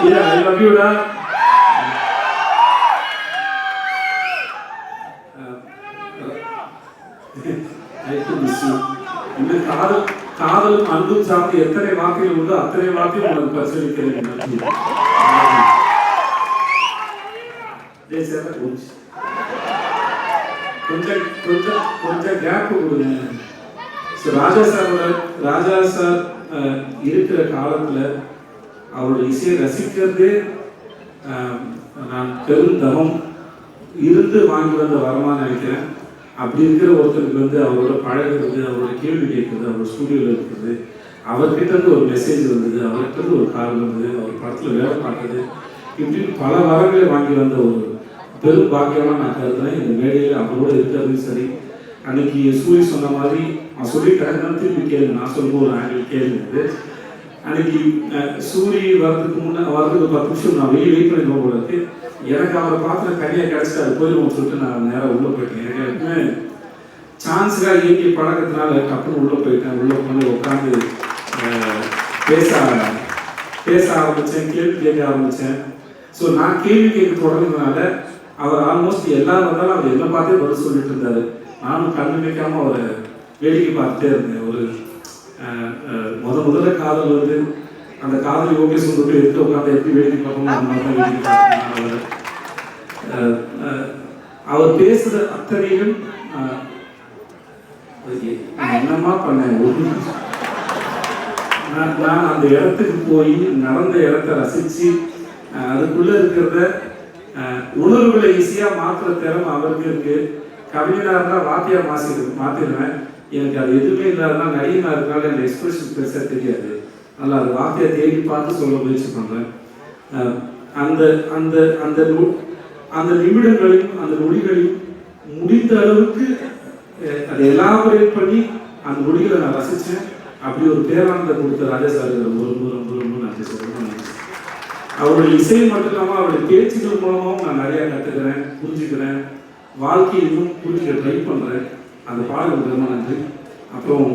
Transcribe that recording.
Yeah, I love you, da. I to miss you. இன்னும் காதலும் அன்பும் சார்ந்து எத்தனை வார்த்தைகள் உண்டோ அத்தனை வார்த்தையும் உங்களுக்கு பரிசீலிக்கிறேன். கொஞ்சம் கேப் கொடுங்க. ராஜா சார் இருக்கிற காலத்தில் அவருடைய இசையை ரசிக்கிறதே நான் பெருந்தவம் இருந்து வாங்கி வந்த வரமான்னு நினைக்கிறேன். அப்படி இருக்கிற ஒருத்தருக்கு அவரோட பழகிறது, அவரோட கேள்வி கேட்குறது, அவர் ஸ்டூடியோவில் இருக்கிறது, அவர்கிட்ட ஒரு மெசேஜ் வந்தது, அவர்கிட்ட ஒரு கால் வந்தது, அவர் படத்தில் வேலை பார்க்குறது, இப்படின்னு பல வரங்களை வாங்கி வந்த ஒரு பெரும் பாக்கியமாக நான் கருதுறேன். இந்த மேடையில் அவரோட இருக்கிறதும் சரி. அன்னைக்கு சூரி சொன்ன மாதிரி நான் சொல்லிட்டேன், திருப்பி கேள்வி நான் சொல்லும்போது ஒரு ஆங்கிள் கேள்வி. அன்னைக்கு சூரி வர்றதுக்கு வர்றதுக்கு 10 நிமிஷம் நான் வெயிட் பண்ணி போக இருக்கு. எனக்கு அவரை பார்த்து தனியாக கிடச்சிட்டு அது போயிடுவோம்னு சொல்லிட்டு நான் நேராக உள்ளே போயிட்டேன். எனக்கு எப்பவுமே சான்ஸுக்காக இயக்கி பழக்கத்தினால டப்புன்னு உள்ளே போயிட்டேன். உள்ளே போய் உட்காந்து பேச ஆரம்பித்தேன், கேள்வி கேட்க ஆரம்பித்தேன். ஸோ நான் கேள்வி கேட்க தொடங்கினால அவர் ஆல்மோஸ்ட் எல்லாரும் வந்தாலும் அவர் என்ன பார்த்தே பதில் சொல்லிட்டு இருந்தார். நானும் கண்ணு வைக்காமல் அவரை வேடிக்கை பார்த்துட்டே இருந்தேன். ஒரு முதல்ல காதல் அந்த காதல் ஓகே சொல்லிட்டு எடுத்து உட்காந்து எப்படி வேடிக்கை பார்க்கணும் அந்த மாதிரி தான் வேடிக்கை பார்க்கணும். அவர் பேசுகிற அத்தனையும் என்னமா பண்ணேன். நான் அந்த இடத்துக்கு போய் நடந்த இடத்த ரசித்து அதுக்குள்ளே இருக்கிறத உணர்வுகளை ஈஸியாக மாற்றுற திறமை அவருக்கு இருக்கு. கவிஞனாக இருந்தால் வாத்தியாக மாற்றிடுவேன். எனக்கு அது எதுவுமே இல்லாதனா நடிகனாக இருக்கனால எனக்கு எக்ஸ்பிரஷன் பெருசாக தெரியாது. அதனால் அது வார்த்தையை தேடி பார்த்து சொல்ல முயற்சி பண்ணுறேன். அந்த அந்த அந்த அந்த நிமிடங்களையும் அந்த நொடிகளையும் முடிந்த அளவுக்கு அதை எலாபரேட் பண்ணி அந்த நொடிகளை நான் ரசித்தேன். அப்படி ஒரு பேரானந்த கொடுத்த ராஜா சார் ரொம்ப ரொம்ப ரொம்ப ரொம்ப நன்றி சொல்கிறேன். அவருடைய இசை மட்டும் இல்லாமல் அவருடைய பேச்சுகள் மூலமாகவும் நான் நிறையா கற்றுக்கிறேன், புரிஞ்சுக்கிறேன், வாழ்க்கையை இன்னும் புரிஞ்சுக்க ட்ரை பண்ணுறேன். அந்த பாடல்களுக்கு ரொம்ப நன்றி. அப்புறம்